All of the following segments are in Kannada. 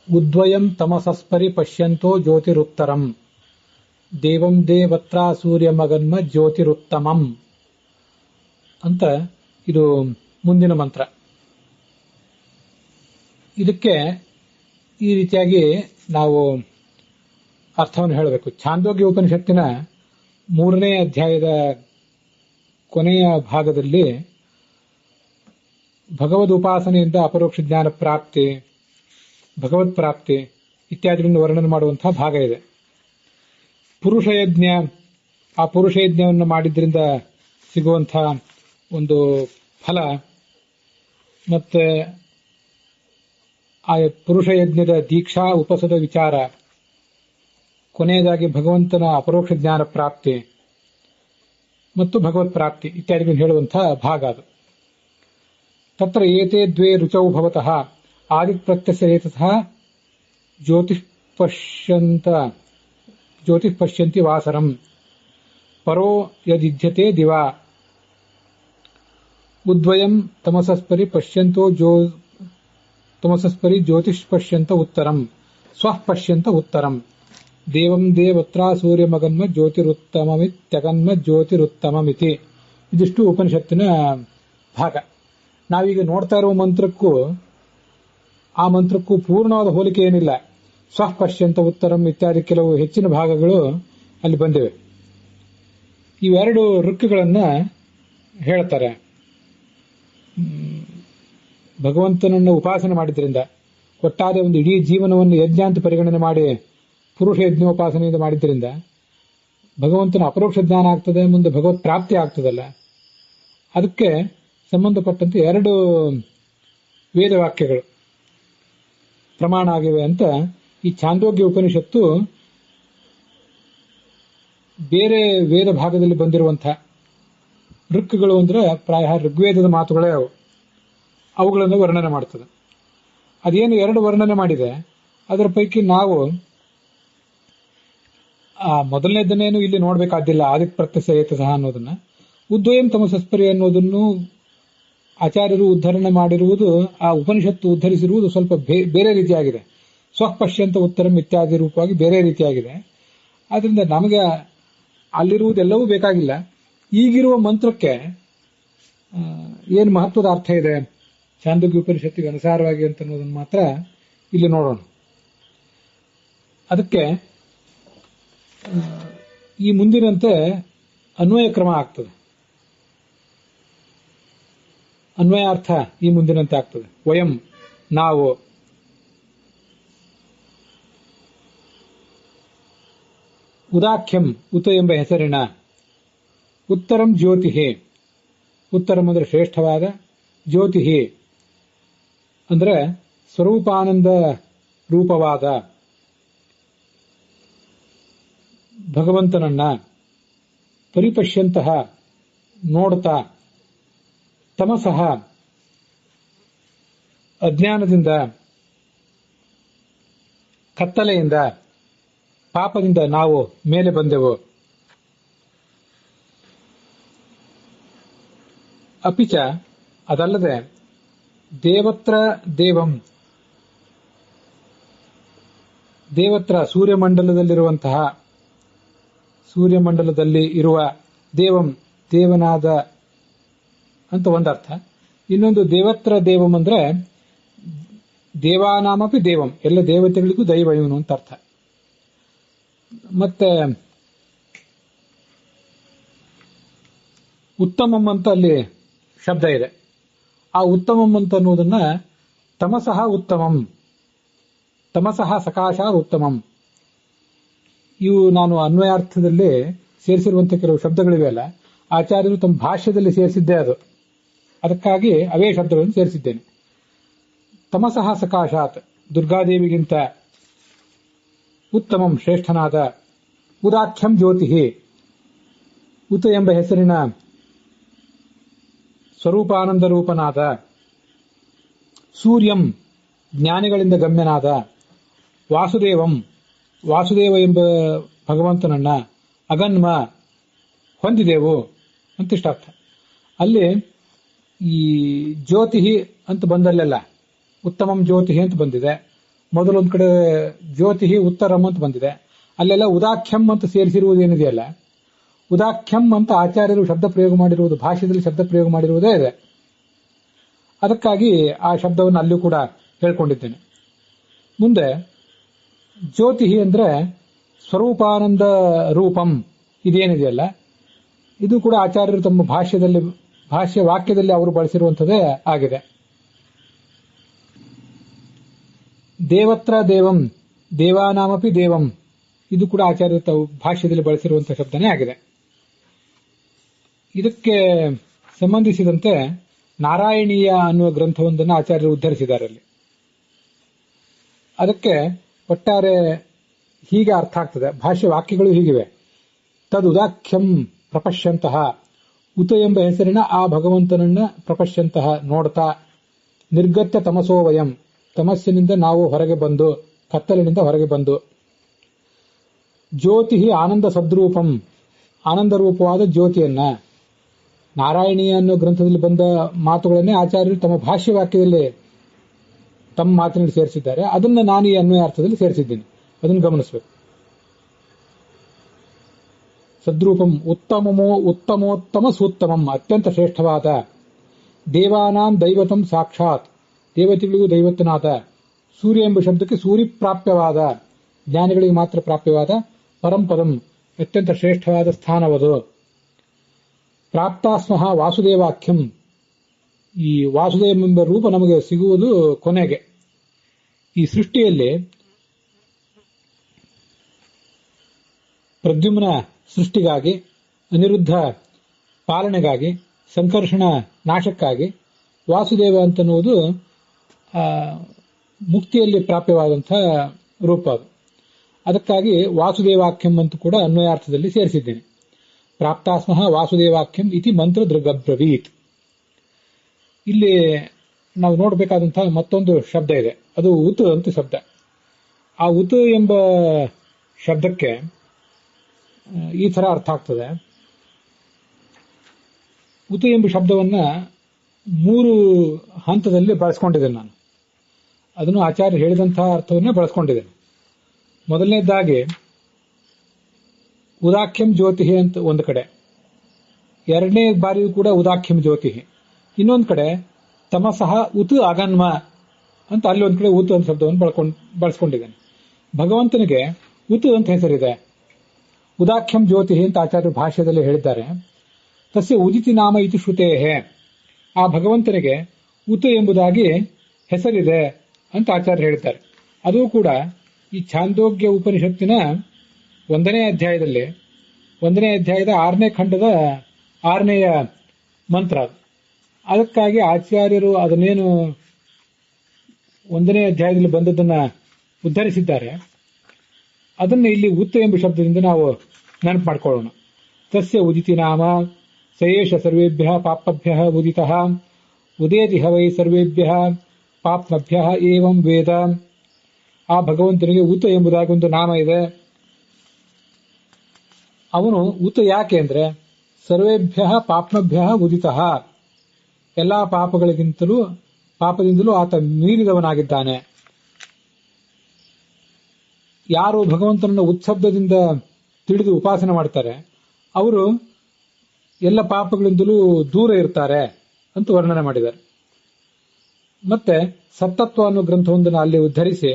ಉದ್ವಯಂ ತಮಸಸ್ಪರಿ ಪಶ್ಯಂತೋ ಜ್ಯೋತಿರುತ್ತರಂ ದೇವಂ ದೇವತ್ರ ಸೂರ್ಯಮಗನ್ಮ ಜ್ಯೋತಿರುತ್ತಮಂ ಅಂತ ಇದು ಮುಂದಿನ ಮಂತ್ರ. ಇದಕ್ಕೆ ಈ ರೀತಿಯಾಗಿ ನಾವು ಅರ್ಥವನ್ನು ಹೇಳಬೇಕು. ಛಾಂದೋಗ್ಯ ಉಪನಿಷತ್ತಿನ 3ನೇ ಅಧ್ಯಾಯದ ಕೊನೆಯ ಭಾಗದಲ್ಲಿ ಭಗವದ್ ಉಪಾಸನೆಯಿಂದ ಅಪರೋಕ್ಷ ಜ್ಞಾನ ಪ್ರಾಪ್ತಿ, ಭಗವತ್ ಪ್ರಾಪ್ತಿ ಇತ್ಯಾದಿಗಳನ್ನು ವರ್ಣನೆ ಮಾಡುವಂತಹ ಭಾಗ ಇದೆ. ಪುರುಷಯಜ್ಞ, ಆ ಪುರುಷಯಜ್ಞವನ್ನು ಮಾಡಿದ್ರಿಂದ ಸಿಗುವಂತಹ ಒಂದು ಫಲ, ಮತ್ತೆ ಆ ಪುರುಷಯಜ್ಞದ ದೀಕ್ಷಾ ಉಪಸದ ವಿಚಾರ, ಕೊನೆಯದಾಗಿ ಭಗವಂತನ ಅಪರೋಕ್ಷ ಜ್ಞಾನ ಪ್ರಾಪ್ತಿ ಮತ್ತು ಭಗವತ್ ಪ್ರಾಪ್ತಿ ಇತ್ಯಾದಿಗಳನ್ನು ಹೇಳುವಂತಹ ಭಾಗ ಅದು. ತತ್ರ ಏತೆ ದ್ವೇ ರುಚೌ ಭವತಃ ಆದಿತ್ ಪ್ರತ್ಯಸ್ಯೇತತಃ ಜ್ಯೋತಿಃ ಪಶ್ಯಂತಿ ವಾಸರಂ ಪರೋ ಯದಿಧ್ಯತೆ ದಿವಾ ಉದ್ವಯಂ ತಮಸಸ್ಪರಿ ಜ್ಯೋತಿಷ್ ಪಶ್ಯಂತ ಉತ್ತರಂ ಸ್ವಃ ಪಶ್ಯಂತ ಉತ್ತರಂ ದೇವಂ ದೇವತ್ರ ಸೂರ್ಯಮಗನ್ಮ ಜ್ಯೋತಿರುತ್ತಮಮಿತ್ಯಗನ್ಮ ಜ್ಯೋತಿರುತ್ತಮಮಿತಿ. ಇದಿಷ್ಟು ಉಪನಿಷತ್ತಿನ ಭಾಗ. ನಾವೀಗ ನೋಡ್ತಾ ಇರುವ ಮಂತ್ರಕ್ಕೂ ಆ ಮಂತ್ರಕ್ಕೂ ಪೂರ್ಣವಾದ ಹೋಲಿಕೆ ಏನಿಲ್ಲ. ಸ್ವಃ ಪಶ್ಯಂತ ಉತ್ತರಂ ಇತ್ಯಾದಿ ಕೆಲವು ಹೆಚ್ಚಿನ ಭಾಗಗಳು ಅಲ್ಲಿ ಬಂದಿವೆ. ಇವೆರಡು ಋಕ್ಕುಗಳನ್ನ ಹೇಳ್ತಾರೆ. ಭಗವಂತನನ್ನು ಉಪಾಸನೆ ಮಾಡಿದ್ರಿಂದ, ಒಟ್ಟಾರೆ ಒಂದು ಇಡೀ ಜೀವನವನ್ನು ಯಜ್ಞ ಅಂತ ಪರಿಗಣನೆ ಮಾಡಿ ಪುರುಷ ಯಜ್ಞೋಪಾಸನೆಯಿಂದ ಮಾಡಿದ್ರಿಂದ ಭಗವಂತನ ಅಪರೋಕ್ಷ ಜ್ಞಾನ ಆಗ್ತದೆ, ಮುಂದೆ ಭಗವತ್ ಪ್ರಾಪ್ತಿ ಆಗ್ತದಲ್ಲ, ಅದಕ್ಕೆ ಸಂಬಂಧಪಟ್ಟಂತೆ 2 ವೇದವಾಕ್ಯಗಳು ಪ್ರಮಾಣ ಆಗಿವೆ ಅಂತ ಈ ಛಾಂದೋಗ್ಯ ಉಪನಿಷತ್ತು ಬೇರೆ ವೇದ ಭಾಗದಲ್ಲಿ ಬಂದಿರುವಂತಹ ಋಕ್ಕುಗಳು ಅಂದ್ರೆ ಪ್ರಾಯ ಋಗ್ವೇದದ ಮಾತುಗಳೇ ಅವುಗಳನ್ನು ವರ್ಣನೆ ಮಾಡ್ತದೆ. ಅದೇನು 2 ವರ್ಣನೆ ಮಾಡಿದೆ, ಅದರ ಪೈಕಿ ನಾವು ಮೊದಲನೇದನ್ನೇನು ಇಲ್ಲಿ ನೋಡ್ಬೇಕಾದಿಲ್ಲ, ಆದಿತ್ ಪ್ರತ್ಯಸ್ಯೇತತಃ ಅನ್ನೋದನ್ನ. ಉದ್ವಯಂ ತಮಸಸ್ಪರಿ ಅನ್ನೋದನ್ನು ಆಚಾರ್ಯರು ಉದ್ಧರಣೆ ಮಾಡಿರುವುದು, ಆ ಉಪನಿಷತ್ತು ಉದ್ಧರಿಸಿರುವುದು ಸ್ವಲ್ಪ ಬೇರೆ ರೀತಿಯಾಗಿದೆ. ಸ್ವಃ ಪಶ್ಯಂತ ಉತ್ತರಂ ಇತ್ಯಾದಿ ರೂಪವಾಗಿ ಬೇರೆ ರೀತಿಯಾಗಿದೆ. ಆದ್ರಿಂದ ನಮಗೆ ಅಲ್ಲಿರುವುದೆಲ್ಲವೂ ಬೇಕಾಗಿಲ್ಲ. ಈಗಿರುವ ಮಂತ್ರಕ್ಕೆ ಏನು ಮಹತ್ವದ ಅರ್ಥ ಇದೆ ಛಾಂದೋಗ್ಯ ಉಪನಿಷತ್ತಿಗೆ ಅನುಸಾರವಾಗಿ ಅಂತ ಅನ್ನೋದನ್ನು ಮಾತ್ರ ಇಲ್ಲಿ ನೋಡೋಣ. ಅದಕ್ಕೆ ಈ ಮುಂದಿನಂತೆ ಅನ್ವಯ ಕ್ರಮ ಆಗ್ತದೆ. ಅನ್ವಯಾರ್ಥ ಈ ಮುಂದಿನಂತೆ ಆಗ್ತದೆ. ವಯಂ ನಾವು, ಉದಾಖ್ಯಂ ಉತ ಎಂಬ ಹೆಸರಿನ, ಉತ್ತರಂ ಜ್ಯೋತಿಹಿ, ಉತ್ತರಂ ಅಂದರೆ ಶ್ರೇಷ್ಠವಾದ, ಜ್ಯೋತಿಹಿ ಅಂದರೆ ಸ್ವರೂಪಾನಂದ ರೂಪವಾದ ಭಗವಂತನನ್ನ ಪರಿಪಶ್ಯಂತಹ ನೋಡ್ತಾ, ತಮಸಃ ಅಜ್ಞಾನದಿಂದ, ಕತ್ತಲೆಯಿಂದ, ಪಾಪದಿಂದ ನಾವು ಮೇಲೆ ಬಂದೆವು. ಅಪಿಚ ಅದಲ್ಲದೆ ದೇವತ್ರ ದೇವಂ, ದೇವತ್ರ ಸೂರ್ಯಮಂಡಲದಲ್ಲಿ ಇರುವ ದೇವಂ ದೇವನಾದ ಅಂತ ಒಂದರ್ಥ. ಇನ್ನೊಂದು ದೇವತ್ರ ದೇವಂ ಅಂದ್ರೆ ದೇವಾನಾಮಪಿ ದೇವಂ, ಎಲ್ಲ ದೇವತೆಗಳಿಗೂ ದೈವ ಇವನು ಅಂತ ಅರ್ಥ. ಮತ್ತೆ ಉತ್ತಮಂ ಅಂತ ಅಲ್ಲಿ ಶಬ್ದ ಇದೆ. ಆ ಉತ್ತಮಂ ಅಂತ ಅನ್ನೋದನ್ನ ತಮಸಃ ಉತ್ತಮಂ, ತಮಸಃ ಸಕಾಶಾತ್ ಉತ್ತಮಂ, ಇವು ನಾನು ಅನ್ವಯಾರ್ಥದಲ್ಲಿ ಸೇರಿಸಿರುವಂತಹ ಕೆಲವು ಶಬ್ದಗಳಿವೆ ಅಲ್ಲ, ಆಚಾರ್ಯರು ತಮ್ಮ ಭಾಷ್ಯದಲ್ಲಿ ಸೇರಿಸಿದ್ದೇ ಅದು. ಅದಕ್ಕಾಗಿ ಅವೇ ಶಬ್ದಗಳನ್ನು ಸೇರಿಸಿದ್ದೇನೆ. ತಮಸಃ ಸಕಾಶಾತ್ ದುರ್ಗಾದೇವಿಗಿಂತ ಉತ್ತಮಂ ಶ್ರೇಷ್ಠನಾದ, ಉದಾಖ್ಯಂ ಜ್ಯೋತಿಹಿ ಉತ ಎಂಬ ಹೆಸರಿನ ಸ್ವರೂಪಾನಂದ ರೂಪನಾದ, ಸೂರ್ಯಂ ಜ್ಞಾನಿಗಳಿಂದ ಗಮ್ಯನಾದ, ವಾಸುದೇವಂ ವಾಸುದೇವ ಎಂಬ ಭಗವಂತನನ್ನ ಅಗನ್ಮ ಹೊಂದಿದೆವು ಅಂತಿಷ್ಟರ್ಥ. ಅಲ್ಲಿ ಈ ಜ್ಯೋತಿ ಅಂತ ಬಂದಲ್ಲೆಲ್ಲ ಉತ್ತಮಂ ಜ್ಯೋತಿ ಅಂತ ಬಂದಿದೆ. ಮೊದಲೊಂದ್ ಕಡೆ ಜ್ಯೋತಿ ಉತ್ತರಂ ಅಂತ ಬಂದಿದೆ. ಅಲ್ಲೆಲ್ಲ ಉದಾಖ್ಯಂ ಅಂತ ಸೇರಿಸಿರುವುದೇನಿದೆಯಲ್ಲ, ಉದಾಖ್ಯಂ ಅಂತ ಆಚಾರ್ಯರು ಶಬ್ದ ಪ್ರಯೋಗ ಮಾಡಿರುವುದು, ಭಾಷೆಯಲ್ಲಿ ಶಬ್ದ ಪ್ರಯೋಗ ಮಾಡಿರುವುದೇ ಇದೆ. ಅದಕ್ಕಾಗಿ ಆ ಶಬ್ದವನ್ನು ಅಲ್ಲಿಯೂ ಕೂಡ ಹೇಳ್ಕೊಂಡಿದ್ದೇನೆ. ಮುಂದೆ ಜ್ಯೋತಿ ಅಂದ್ರೆ ಸ್ವರೂಪಾನಂದ ರೂಪಂ ಇದೇನಿದೆಯಲ್ಲ, ಇದು ಕೂಡ ಆಚಾರ್ಯರು ತಮ್ಮ ಭಾಷ್ಯ ವಾಕ್ಯದಲ್ಲಿ ಅವರು ಬಳಸಿರುವಂಥದ್ದೇ ಆಗಿದೆ. ದೇವತ್ರ ದೇವಂ ದೇವಾನಾಮಪಿ ದೇವಂ, ಇದು ಕೂಡ ಆಚಾರ್ಯರು ಭಾಷ್ಯದಲ್ಲಿ ಬಳಸಿರುವಂತಹ ಶಬ್ದನೇ ಆಗಿದೆ. ಇದಕ್ಕೆ ಸಂಬಂಧಿಸಿದಂತೆ ನಾರಾಯಣೀಯ ಅನ್ನುವ ಗ್ರಂಥವೊಂದನ್ನು ಆಚಾರ್ಯರು ಉದ್ಧರಿಸಿದ್ದಾರೆ. ಅಲ್ಲಿ ಅದಕ್ಕೆ ಒಟ್ಟಾರೆ ಹೀಗೆ ಅರ್ಥ ಆಗ್ತದೆ. ಭಾಷ್ಯ ವಾಕ್ಯಗಳು ಹೀಗಿವೆ: ತದುದಾಖ್ಯಂ ಪ್ರಪಶ್ಯಂತಹ, ಉತ ಎಂಬ ಹೆಸರಿನ ಆ ಭಗವಂತನನ್ನ ಪ್ರಪಶ್ಯಂತಹ ನೋಡ್ತಾ, ನಿರ್ಗತ್ಯ ತಮಸೋ ವಯಂ, ತಮಸ್ಸಿನಿಂದ ನಾವು ಹೊರಗೆ ಬಂದು, ಕತ್ತಲಿನಿಂದ ಹೊರಗೆ ಬಂದು, ಜ್ಯೋತಿ ಆನಂದ ಸದ್ರೂಪಂ, ಆನಂದ ರೂಪವಾದ ಜ್ಯೋತಿಯನ್ನ, ನಾರಾಯಣೀಯ ಅನ್ನೋ ಗ್ರಂಥದಲ್ಲಿ ಬಂದ ಮಾತುಗಳನ್ನೇ ಆಚಾರ್ಯರು ತಮ್ಮ ಭಾಷ್ಯ ವಾಕ್ಯದಲ್ಲಿ ತಮ್ಮ ಮಾತಿನಲ್ಲಿ ಸೇರಿಸಿದ್ದಾರೆ. ಅದನ್ನ ನಾನು ಈ ಅನ್ವಯ ಅರ್ಥದಲ್ಲಿ ಸೇರಿಸಿದ್ದೀನಿ, ಅದನ್ನು ಗಮನಿಸಬೇಕು. ಸದ್ರೂಪಂ ಉತ್ತಮೋತ್ತಮ ಸೂತ್ತಮಂ, ಅತ್ಯಂತ ಶ್ರೇಷ್ಠವಾದ, ದೇವಾನಾಂ ದೈವತಂ ಸಾಕ್ಷಾತ್, ದೇವತೆಗಳಿಗೂ ದೈವತನಾದ, ಸೂರ್ಯ ಎಂಬ ಶಬ್ದಕ್ಕೆ ಸೂರ್ಯಪ್ರಾಪ್ಯವಾದ, ಜ್ಞಾನಿಗಳಿಗೆ ಮಾತ್ರ ಪ್ರಾಪ್ಯವಾದ, ಪರಂಪದಂ ಅತ್ಯಂತ ಶ್ರೇಷ್ಠವಾದ ಸ್ಥಾನವದು. ಪ್ರಾಪ್ತಾಸ್ಮಃ ವಾಸುದೇವಾಖ್ಯಂ, ಈ ವಾಸುದೇವ ಎಂಬ ರೂಪ ನಮಗೆ ಸಿಗುವುದು ಕೊನೆಗೆ. ಈ ಸೃಷ್ಟಿಯಲ್ಲಿ ಪ್ರದ್ಯುಮ್ನ ಸೃಷ್ಟಿಗಾಗಿ, ಅನಿರುದ್ಧ ಪಾಲನೆಗಾಗಿ, ಸಂಕರ್ಷಣ ನಾಶಕ್ಕಾಗಿ ವಾಸುದೇವ ಅಂತನ್ನುವುದು ಮುಕ್ತಿಯಲ್ಲಿ ಪ್ರಾಪ್ಯವಾದಂತಹ ರೂಪ ಅದು. ಅದಕ್ಕಾಗಿ ವಾಸುದೇವಾಖ್ಯಂ ಅಂತ ಕೂಡ ಅನ್ವಯಾರ್ಥದಲ್ಲಿ ಸೇರಿಸಿದ್ದೇನೆ. ಪ್ರಾಪ್ತಾಸ್ಮಃ ವಾಸುದೇವಾಖ್ಯಂ ಇತಿ ಮಂತ್ರ ದೃಗಬ್ರವೀತ್. ಇಲ್ಲಿ ನಾವು ನೋಡಬೇಕಾದಂತಹ ಮತ್ತೊಂದು ಶಬ್ದ ಇದೆ, ಅದು ಉತ್ ಅಂತ ಶಬ್ದ. ಆ ಉತ್ ಎಂಬ ಶಬ್ದಕ್ಕೆ ಈ ತರ ಅರ್ಥ ಆಗ್ತದೆ. ಉತ್ ಎಂಬ ಶಬ್ದವನ್ನ 3 ಹಂತದಲ್ಲಿ ಬಳಸ್ಕೊಂಡಿದ್ದೇನೆ ನಾನು. ಅದನ್ನು ಆಚಾರ್ಯ ಹೇಳಿದಂತಹ ಅರ್ಥವನ್ನೇ ಬಳಸ್ಕೊಂಡಿದ್ದೇನೆ. ಮೊದಲನೇದಾಗಿ ಉದಾಖ್ಯಂ ಜ್ಯೋತಿ ಅಂತ ಒಂದು ಕಡೆ, ಎರಡನೇ ಬಾರಿಯೂ ಕೂಡ ಉದಾಖ್ಯಂ ಜ್ಯೋತಿ, ಇನ್ನೊಂದು ಕಡೆ ತಮಸಃ ಉತ್ ಅಗನ್ಮ ಅಂತ ಅಲ್ಲಿ ಒಂದು ಕಡೆ ಉತ್ ಅಂತ ಶಬ್ದವನ್ನು ಬಳಸ್ಕೊಂಡಿದ್ದೇನೆ. ಭಗವಂತನಿಗೆ ಉತ್ ಅಂತ ಹೆಸರಿದೆ. ಉದಾಖ್ಯಂ ಜ್ಯೋತಿ ಅಂತ ಆಚಾರ್ಯರು ಭಾಷ್ಯದಲ್ಲಿ ಹೇಳಿದ್ದಾರೆ. ತಸ್ಯ ಉದಿತಿ ನಾಮ ಇತಿ ಶ್ರುತೇಹೇ, ಆ ಭಗವಂತನಿಗೆ ಉತ್ ಎಂಬುದಾಗಿ ಹೆಸರಿದೆ ಅಂತ ಆಚಾರ್ಯರು ಹೇಳಿದ್ದಾರೆ. ಅದು ಕೂಡ ಈ ಛಾಂದೋಗ್ಯ ಉಪನಿಷತ್ತಿನ 1ನೇ ಅಧ್ಯಾಯದಲ್ಲಿ, 1ನೇ ಅಧ್ಯಾಯದ 6ನೇ ಖಂಡದ 6ನೇಯ ಮಂತ್ರ. ಅದಕ್ಕಾಗಿ ಆಚಾರ್ಯರು ಅದನ್ನೇನು 1ನೇ ಅಧ್ಯಾಯದಲ್ಲಿ ಬಂದದ್ದನ್ನ ಉದ್ಧರಿಸಿದ್ದಾರೆ, ಅದನ್ನು ಇಲ್ಲಿ ಉತ್ ಎಂಬ ಶಬ್ದದಿಂದ ನಾವು ನೆನಪು ಮಾಡಿಕೊಳ್ಳೋಣ. ತಸ್ಯ ಉದಿತಿ ನಾಮ ಸಯೇಷ ಸರ್ವೇಭ್ಯ ಪಾಪಭ್ಯ ಉದಿತಃ ಉದೇತಿಹ ವೈ ಸರ್ವೇಭ್ಯ ಪಾಪ್ಮಭ್ಯ ಏವಂ ವೇದ. ಆ ಭಗವಂತನಿಗೆ ಉತ್ ಎಂಬುದಾಗಿ ಒಂದು ನಾಮ ಇದೆ. ಅವನು ಉತ್ ಯಾಕೆ ಅಂದ್ರೆ ಸರ್ವೇಭ್ಯ ಪಾಪ್ಮಭ್ಯ ಉದಿತಃ, ಎಲ್ಲಾ ಪಾಪದಿಂದಲೂ ಆತ ಮೀರಿದವನಾಗಿದ್ದಾನೆ. ಯಾರು ಭಗವಂತನನ್ನು ಉತ್ಸಬ್ದದಿಂದ ತಿಳಿದು ಉಪಾಸನೆ ಮಾಡ್ತಾರೆ ಅವರು ಎಲ್ಲ ಪಾಪಗಳಿಂದಲೂ ದೂರ ಇರ್ತಾರೆ ಅಂತ ವರ್ಣನೆ ಮಾಡಿದ್ದಾರೆ. ಮತ್ತೆ ಸತ್ತತ್ವ ಅನ್ನೋ ಗ್ರಂಥವೊಂದನ್ನು ಅಲ್ಲಿ ಉದ್ಧರಿಸಿ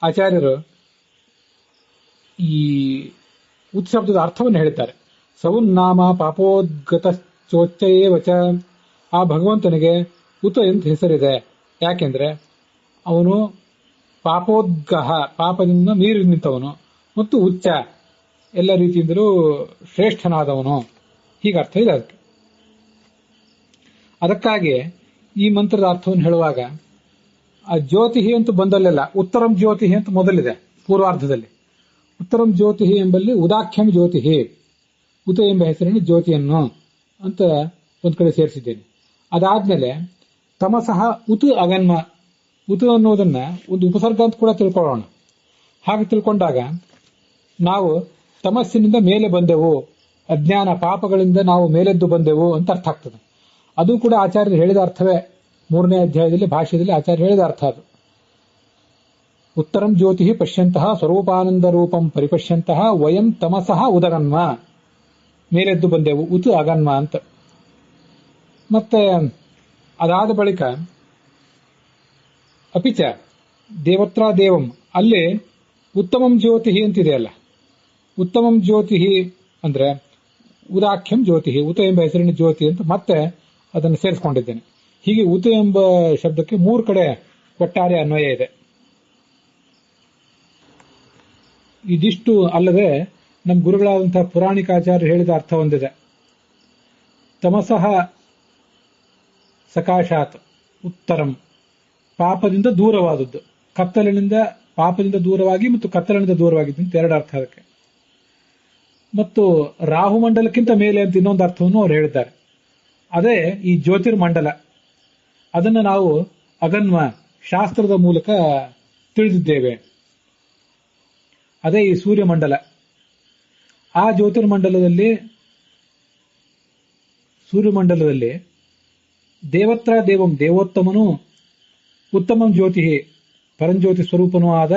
ಆಚಾರ್ಯರು ಈ ಉತ್ಸಬ್ದದ ಅರ್ಥವನ್ನು ಹೇಳಿದ್ದಾರೆ. ಸೌನ್ನಾಮ ಪಾಪೋದ್ಗತ ಚೋಚ್ಚಯೇ ವಚ, ಆ ಭಗವಂತನಿಗೆ ಉತ ಅಂತ ಹೆಸರಿದೆ. ಯಾಕೆಂದ್ರೆ ಅವನು ಪಾಪೋದ್ಗಹ, ಪಾಪದಿಂದ ಮೀರಿ ನಿಂತವನು, ಮತ್ತು ಉಚ್ಚ, ಎಲ್ಲ ರೀತಿಯಿಂದಲೂ ಶ್ರೇಷ್ಠನಾದವನು, ಹೀಗೆ ಅರ್ಥ ಇದೆ ಅದಕ್ಕೆ. ಅದಕ್ಕಾಗಿ ಈ ಮಂತ್ರದ ಅರ್ಥವನ್ನು ಹೇಳುವಾಗ ಆ ಜ್ಯೋತಿ ಅಂತ ಬಂದಲ್ಲೆಲ್ಲ ಉತ್ತರಂ ಜ್ಯೋತಿ ಅಂತ ಮೊದಲಿದೆ ಪೂರ್ವಾರ್ಧದಲ್ಲಿ. ಉತ್ತರಂ ಜ್ಯೋತಿ ಎಂಬಲ್ಲಿ ಉದಾಖ್ಯಂ ಜ್ಯೋತಿ, ಉತ ಎಂಬ ಹೆಸರಿನ ಜ್ಯೋತಿಯನ್ನು ಅಂತ ಒಂದ್ ಕಡೆ ಸೇರಿಸಿದ್ದೇನೆ. ಅದಾದ್ಮೇಲೆ ತಮಸಃ ಉತ್ ಅಗನ್ಮ, ಉತ್ ಅನ್ನೋದನ್ನ ಒಂದು ಉಪಸರ್ಗ ಅಂತ ಕೂಡ ತಿಳ್ಕೊಳ್ಳೋಣ. ಹಾಗೆ ತಿಳ್ಕೊಂಡಾಗ ನಾವು ತಮಸ್ಸಿನಿಂದ ಮೇಲೆ ಬಂದೆವು, ಅಜ್ಞಾನ ಪಾಪಗಳಿಂದ ನಾವು ಮೇಲೆದ್ದು ಬಂದೆವು ಅಂತ ಅರ್ಥ ಆಗ್ತದೆ. ಅದು ಕೂಡ ಆಚಾರ್ಯರು ಹೇಳಿದ ಅರ್ಥವೇ. 3ನೇ ಅಧ್ಯಾಯದಲ್ಲಿ ಭಾಷ್ಯದಲ್ಲಿ ಆಚಾರ್ಯ ಹೇಳಿದ ಅರ್ಥ ಅದು. ಉತ್ತರಂ ಜ್ಯೋತಿ ಪಶ್ಯಂತಹ ಸ್ವರೂಪಾನಂದ ರೂಪಂ ಪರಿಪಶ್ಯಂತಹ ವಯಂ ತಮಸಃ ಉದಗನ್ಮ. ಮೇಲೆದ್ದು ಬಂದೆವು ಉತ್ ಅಗನ್ಮ ಅಂತ. ಮತ್ತೆ ಅದಾದ ಬಳಿಕ ಅಪಿಚ ದೇವತ್ರ ದೇವಂ, ಅಲ್ಲಿ ಉತ್ತಮಂ ಜ್ಯೋತಿ ಅಂತಿದೆಯಲ್ಲ, ಉತ್ತಮಂ ಜ್ಯೋತಿ ಅಂದ್ರೆ ಉದಾಖ್ಯಂ ಜ್ಯೋತಿ, ಉತ ಎಂಬ ಹೆಸರಿನ ಜ್ಯೋತಿ ಅಂತ ಮತ್ತೆ ಅದನ್ನು ಸೇರಿಸಿಕೊಂಡಿದ್ದೇನೆ. ಹೀಗೆ ಉತ ಎಂಬ ಶಬ್ದಕ್ಕೆ 3 ಕಡೆ ಒಟ್ಟಾರೆ ಅನ್ವಯ ಇದೆ. ಇದಿಷ್ಟು ಅಲ್ಲದೆ ನಮ್ಮ ಗುರುಗಳಾದಂತಹ ಪುರಾಣಿಕಾಚಾರ್ಯರು ಹೇಳಿದ ಅರ್ಥ ಹೊಂದಿದೆ. ತಮಸಃ ಸಕಾಶಾತ್ ಉತ್ತರಂ, ಪಾಪದಿಂದ ದೂರವಾದದ್ದು, ಕತ್ತಲಿನಿಂದ ಪಾಪದಿಂದ ದೂರವಾಗಿ ಮತ್ತು ಕತ್ತಲಿನಿಂದ ದೂರವಾಗಿದ್ದಂತ 2 ಅರ್ಥ ಅದಕ್ಕೆ. ಮತ್ತು ರಾಹುಮಂಡಲಕ್ಕಿಂತ ಮೇಲೆ ಅಂತ ಇನ್ನೊಂದು ಅರ್ಥವನ್ನು ಅವರು ಹೇಳಿದ್ದಾರೆ. ಅದೇ ಈ ಜ್ಯೋತಿರ್ಮಂಡಲ. ಅದನ್ನು ನಾವು ಅಗನ್ಮ ಶಾಸ್ತ್ರದ ಮೂಲಕ ತಿಳಿದಿದ್ದೇವೆ. ಅದೇ ಈ ಸೂರ್ಯಮಂಡಲ. ಆ ಸೂರ್ಯಮಂಡಲದಲ್ಲಿ ದೇವತ್ರ ದೇವಂ, ದೇವೋತ್ತಮನು, ಉತ್ತಮಂ ಜ್ಯೋತಿ ಪರಂಜ್ಯೋತಿ ಸ್ವರೂಪನೂ ಆದ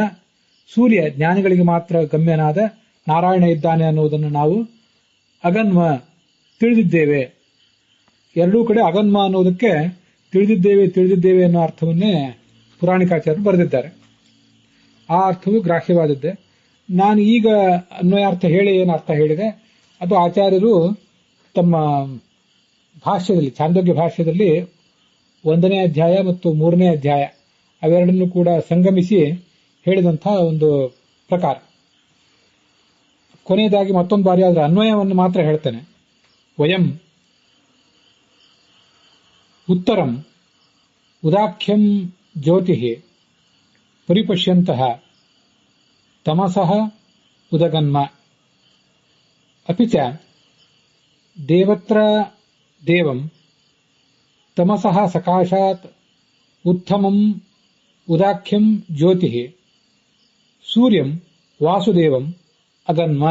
ಸೂರ್ಯ, ಜ್ಞಾನಿಗಳಿಗೆ ಮಾತ್ರ ಗಮ್ಯನಾದ ನಾರಾಯಣ ಇದ್ದಾನೆ ಅನ್ನುವುದನ್ನು ನಾವು ಅಗನ್ಮ ತಿಳಿದಿದ್ದೇವೆ. 2 ಕಡೆ ಅಗನ್ಮ ಅನ್ನೋದಕ್ಕೆ ತಿಳಿದಿದ್ದೇವೆ ಅನ್ನೋ ಅರ್ಥವನ್ನೇ ಪುರಾಣಿಕಾಚಾರ್ಯರು ಬರೆದಿದ್ದಾರೆ. ಆ ಅರ್ಥವು ಗ್ರಾಹ್ಯವಾದದ್ದೇ. ನಾನು ಈಗ ಅನ್ವಯಾರ್ಥ ಹೇಳಿ ಏನು ಅರ್ಥ ಹೇಳಿದೆ ಅದು ಆಚಾರ್ಯರು ತಮ್ಮ ಭಾಷ್ಯದಲ್ಲಿ, ಛಾಂದೋಗ್ಯ ಭಾಷ್ಯದಲ್ಲಿ 1ನೇ ಅಧ್ಯಾಯ ಮತ್ತು 3ನೇ ಅಧ್ಯಾಯ ಅವೆರಡನ್ನು ಕೂಡ ಸಂಗಮಿಸಿ ಹೇಳಿದಂತಹ ಒಂದು ಪ್ರಕಾರ. ಕೊನೆಯದಾಗಿ ಮತ್ತೊಂದು ಬಾರಿ ಅದರ ಅನ್ವಯವನ್ನು ಮಾತ್ರ ಹೇಳ್ತೇನೆ. ವಯಂ ಉತ್ತರಂ ಉದಾಖ್ಯಂ ಜ್ಯೋತಿ ಪರಿಪಶ್ಯಂತಹ ತಮಸಃ ಉದಗನ್ಮ. ಅಪಿಚ ದೇವತ್ರ ದೇವಂ ತಮಸಃ ಸಕಾಶಾತ್ ಉತ್ತಮಂ ಉದಾಖ್ಯಂ ಜ್ಯೋತಿ ಸೂರ್ಯಂ ವಾಸುದೇವಂ ಅಗನ್ಮ.